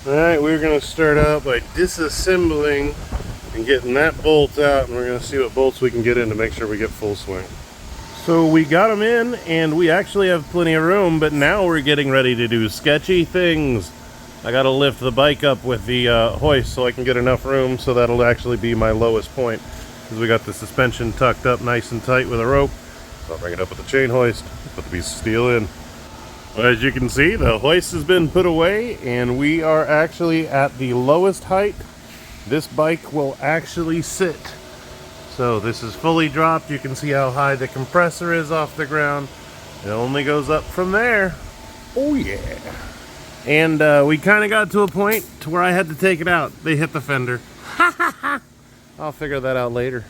Alright, we're going to start out by disassembling and getting that bolt out, and we're going to see what bolts we can get in to make sure we get full swing. So we got them in, and we actually have plenty of room, but now we're getting ready to do sketchy things. I got to lift the bike up with the hoist so I can get enough room, so that'll actually be my lowest point. Because we got the suspension tucked up nice and tight with a rope. So I'll bring it up with the chain hoist, put the piece of steel in. Well, as you can see, the hoist has been put away, and we are actually at the lowest height this bike will actually sit. So this is fully dropped. You can see how high the compressor is off the ground. It only goes up from there. Oh yeah. And we kind of got to a point to where I had to take it out. They hit the fender. I'll figure that out later.